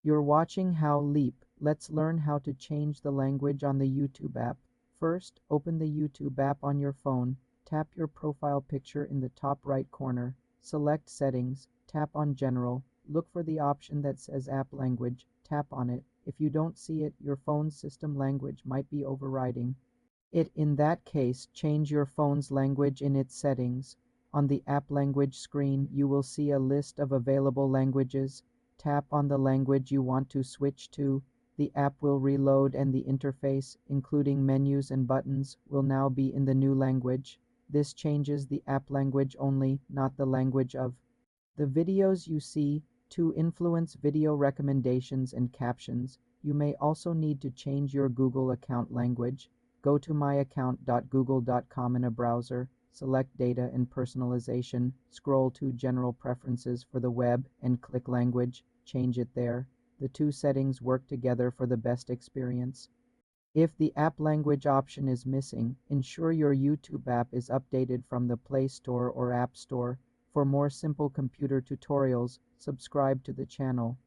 You're watching How Leap. Let's learn how to change the language on the YouTube app. First, open the YouTube app on your phone. Tap your profile picture in the top right corner. Select Settings. Tap on General. Look for the option that says App Language. Tap on it. If you don't see it, your phone's system language might be overriding it. In that case, change your phone's language in its settings. On the app language screen, you will see a list of available languages. Tap on the language you want to switch to. The app will reload and the interface, including menus and buttons, will now be in the new language. This changes the app language only, not the language of the videos you see. To influence video recommendations and captions, you may also need to change your Google account language. Go to myaccount.google.com in a browser, select Data and Personalization, scroll to General Preferences for the web, and click Language. Change it there. The two settings work together for the best experience. If the app language option is missing, ensure your YouTube app is updated from the Play Store or App Store. For more simple computer tutorials, subscribe to the channel.